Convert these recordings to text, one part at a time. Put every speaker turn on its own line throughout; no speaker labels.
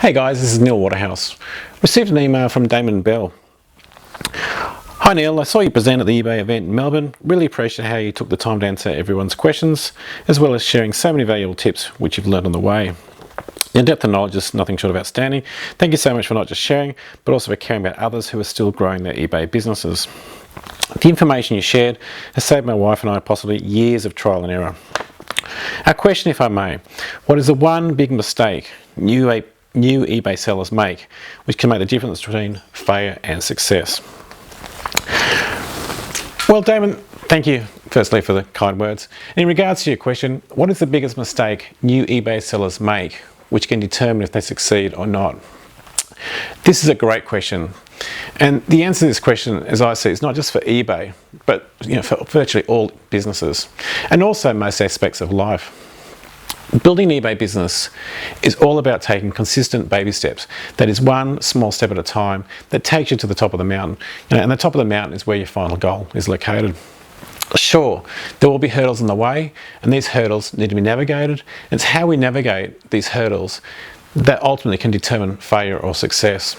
Hey guys, this is Neil Waterhouse. Received an email from Damon Bell. Hi Neil, I saw you present at the eBay event in Melbourne. Really appreciate how you took the time to answer everyone's questions, as well as sharing so many valuable tips which you've learned on the way. Your depth of knowledge is nothing short of outstanding. Thank you so much for not just sharing, but also for caring about others who are still growing their eBay businesses. The information you shared has saved my wife and I possibly years of trial and error. Our question, if I may, what is the one big mistake new eBay sellers make which can make the difference between failure and success? Well, Damon, thank you firstly for the kind words. In regards to your question, what is the biggest mistake new eBay sellers make which can determine if they succeed or not? This is a great question, and the answer to this question, as I see, is not just for eBay, but for virtually all businesses and also most aspects of life. Building an eBay business is all about taking consistent baby steps. That is one small step at a time that takes you to the top of the mountain. And the top of the mountain is where your final goal is located. Sure, there will be hurdles in the way, and these hurdles need to be navigated. It's how we navigate these hurdles that ultimately can determine failure or success.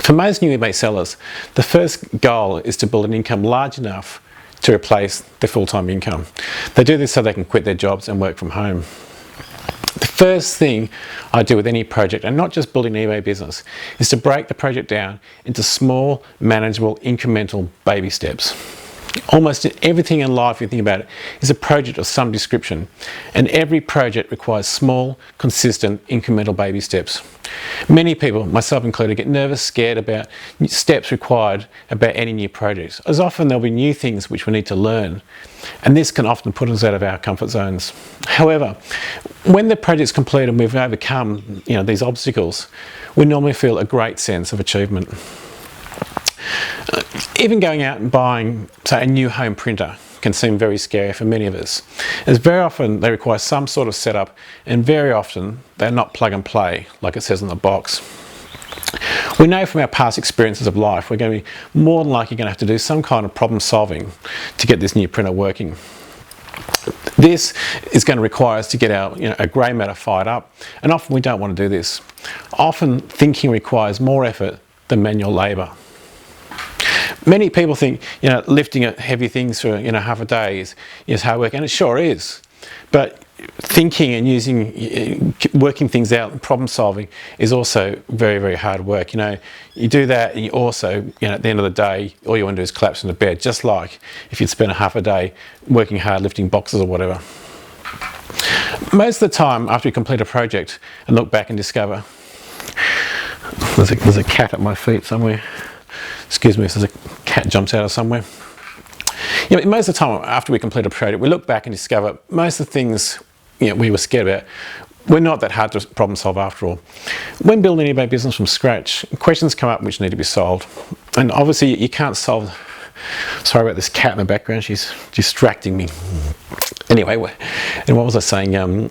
For most new eBay sellers, the first goal is to build an income large enough to replace their full-time income. They do this so they can quit their jobs and work from home. The first thing I do with any project, and not just building an eBay business, is to break the project down into small, manageable, incremental baby steps. Almost everything in life, if you think about it, is a project of some description, and every project requires small, consistent, incremental baby steps. Many people, myself included, get nervous, scared about steps required about any new projects, as often there'll be new things which we need to learn, and this can often put us out of our comfort zones. However, when the project's complete and we've overcome these obstacles, we normally feel a great sense of achievement. Even going out and buying, say, a new home printer can seem very scary for many of us, as very often they require some sort of setup, and very often they're not plug and play like it says on the box. We know from our past experiences of life we're going to be more than likely going to have to do some kind of problem solving to get this new printer working. This is going to require us to get our a grey matter fired up, and often we don't want to do this. Often thinking requires more effort than manual labour. Many people think lifting heavy things for half a day is hard work, and it sure is. But thinking and working things out and problem solving is also very, very hard work. You do that, and you also at the end of the day, all you want to do is collapse into bed, just like if you'd spent a half a day working hard lifting boxes or whatever. Most of the time, after you complete a project and look back and discover there's a cat at my feet somewhere. Excuse me if there's a cat jumps out of somewhere. Most of the time after we complete a project, we look back and discover most of the things we were scared about were not that hard to problem solve after all. When building an eBay business from scratch, questions come up which need to be solved. And obviously you can't solve... Sorry about this cat in the background, she's distracting me. Anyway, and what was I saying?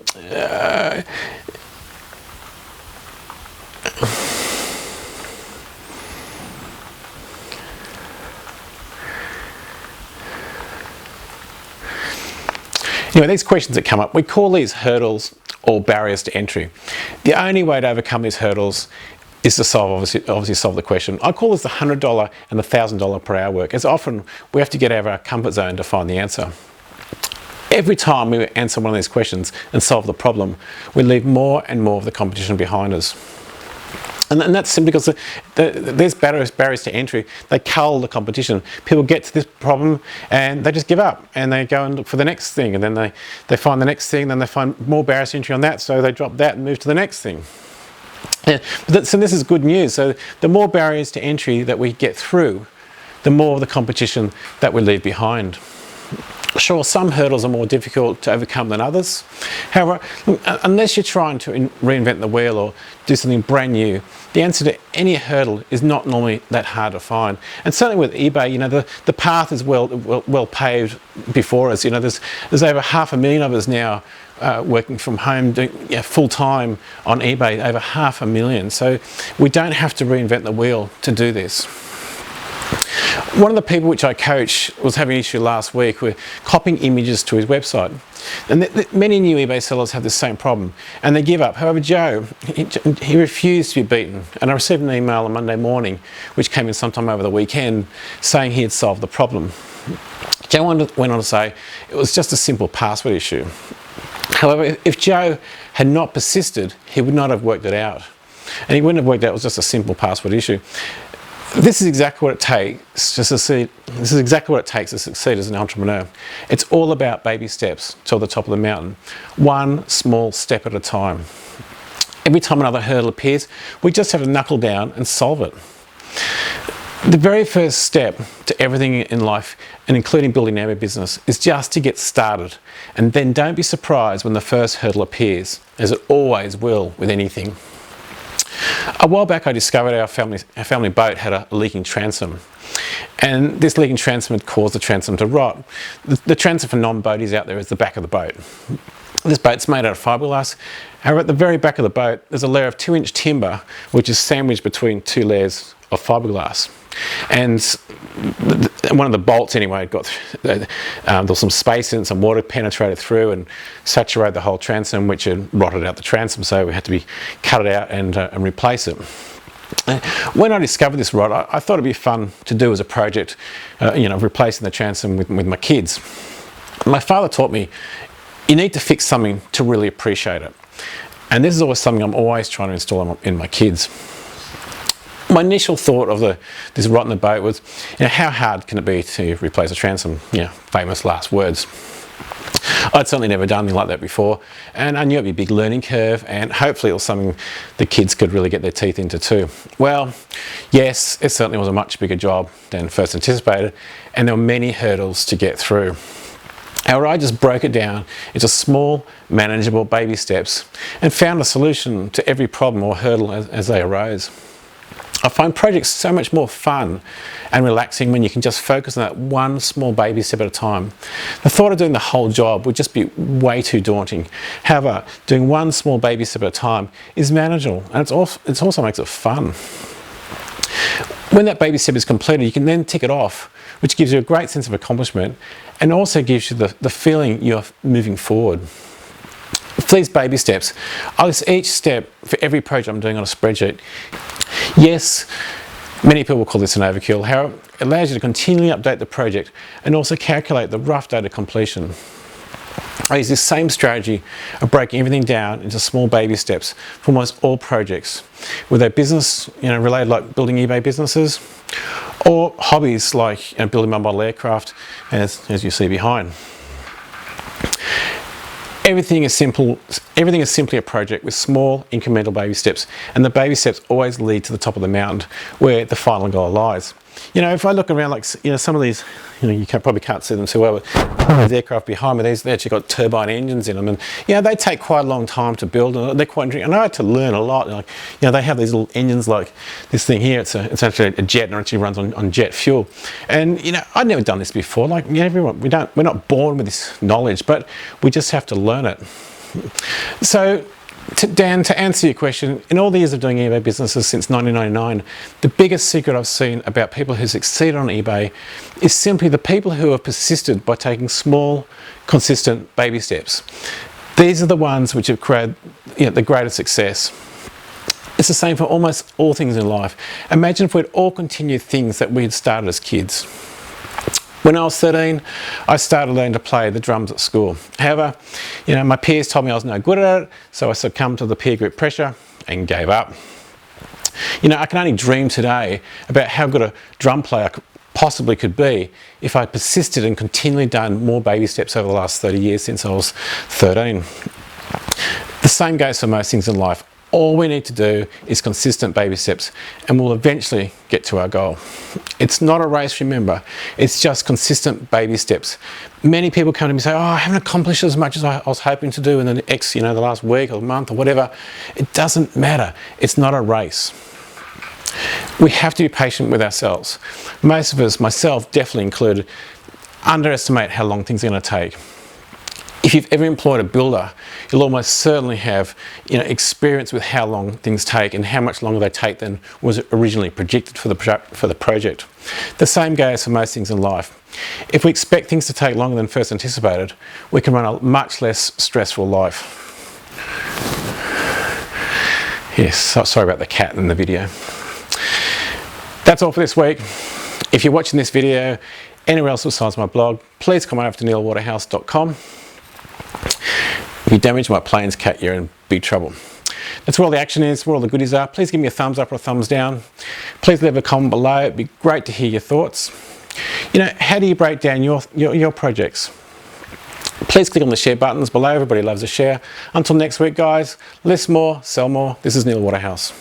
These questions that come up, we call these hurdles or barriers to entry. The only way to overcome these hurdles is to obviously solve the question. I call this the $100 and the $1,000 per hour work, as often we have to get out of our comfort zone to find the answer. Every time we answer one of these questions and solve the problem, we leave more and more of the competition behind us. And that's simply because there's barriers to entry. They cull the competition. People get to this problem and they just give up and they go and look for the next thing, and then they find the next thing, then they find more barriers to entry on that, so they drop that and move to the next thing. So this is good news. So the more barriers to entry that we get through, the more of the competition that we leave behind. Sure, some hurdles are more difficult to overcome than others. However, unless you're trying to reinvent the wheel or do something brand new, the answer to any hurdle is not normally that hard to find. And certainly with eBay, the path is well paved before us. There's over 500,000 of us now working from home, doing full time on eBay, over 500,000. So we don't have to reinvent the wheel to do this. One of the people which I coach was having an issue last week with copying images to his website. And many new eBay sellers have the same problem and they give up. However, Joe, he refused to be beaten. And I received an email on Monday morning, which came in sometime over the weekend, saying he had solved the problem. Joe went on to say it was just a simple password issue. However, if Joe had not persisted, he would not have worked it out. And he wouldn't have worked out it was just a simple password issue. This is exactly what it takes to succeed. This is exactly what it takes to succeed as an entrepreneur. It's all about baby steps to the top of the mountain, one small step at a time. Every time another hurdle appears, we just have to knuckle down and solve it. The very first step to everything in life, and including building our business, is just to get started. And then don't be surprised when the first hurdle appears, as it always will with anything. A while back I discovered our family boat had a leaking transom, and this leaking transom had caused the transom to rot. The transom for non-boaties out there is the back of the boat. This boat's made out of fiberglass. However, at the very back of the boat there's a layer of 2-inch timber which is sandwiched between 2 layers of fiberglass. And one of the bolts anyway got there was some space in it, some water penetrated through and saturated the whole transom, which had rotted out the transom, so we had to cut it out and replace it. When I discovered this rod, I thought it'd be fun to do as a project, replacing the transom with my kids. My father taught me you need to fix something to really appreciate it, and this is always something I'm always trying to install in my kids. My initial thought of this rot in the boat was, how hard can it be to replace a transom? Famous last words. I'd certainly never done anything like that before, and I knew it'd be a big learning curve, and hopefully it was something the kids could really get their teeth into too. Well, yes, it certainly was a much bigger job than first anticipated, and there were many hurdles to get through. However, I just broke it down into small, manageable baby steps and found a solution to every problem or hurdle as they arose. I find projects so much more fun and relaxing when you can just focus on that one small baby step at a time. The thought of doing the whole job would just be way too daunting. However, doing one small baby step at a time is manageable, and it also makes it fun. When that baby step is completed, you can then tick it off, which gives you a great sense of accomplishment and also gives you the feeling you're moving forward. For these baby steps, I list each step for every project I'm doing on a spreadsheet. Yes, many people call this an overkill. However, it allows you to continually update the project and also calculate the rough date of completion. I use this same strategy of breaking everything down into small baby steps for almost all projects, whether they're business related like building eBay businesses, or hobbies like building my model aircraft, as you see behind. Everything is simply a project with small incremental baby steps, and the baby steps always lead to the top of the mountain where the final goal lies. If I look around, like some of these, you probably can't see them too well, but the aircraft behind me, they actually got turbine engines in them, and they take quite a long time to build, and they're quite interesting. And I had to learn a lot. They have these little engines like this thing here. It's actually a jet, and it actually runs on jet fuel. And I'd never done this before. Everyone, we're not born with this knowledge, but we just have to learn it. So, Dan, to answer your question, in all the years of doing eBay businesses since 1999, the biggest secret I've seen about people who succeed on eBay is simply the people who have persisted by taking small, consistent baby steps. These are the ones which have created the greatest success. It's the same for almost all things in life. Imagine if we'd all continued things that we had started as kids. When I was 13, I started learning to play the drums at school. However, my peers told me I was no good at it, so I succumbed to the peer group pressure and gave up. I can only dream today about how good a drum player possibly could be if I persisted and continually done more baby steps over the last 30 years since I was 13. The same goes for most things in life. All we need to do is consistent baby steps, and we'll eventually get to our goal. It's not a race, remember. It's just consistent baby steps. Many people come to me and say, I haven't accomplished as much as I was hoping to do in the last week or month or whatever. It doesn't matter. It's not a race. We have to be patient with ourselves. Most of us, myself definitely included, underestimate how long things are going to take. If you've ever employed a builder, you'll almost certainly have experience with how long things take and how much longer they take than was originally projected for the project. The same goes for most things in life. If we expect things to take longer than first anticipated, we can run a much less stressful life. Yes, sorry about the cat in the video. That's all for this week. If you're watching this video anywhere else besides my blog, please come on over to neilwaterhouse.com. If you damage my planes cat, you're in big trouble. That's where all the action is, where all the goodies are. Please give me a thumbs up or a thumbs down. Please leave a comment below. It'd be great to hear your thoughts. How do you break down your projects? Please click on the share buttons below. Everybody loves a share. Until next week, guys, list more, sell more. This is Neil Waterhouse.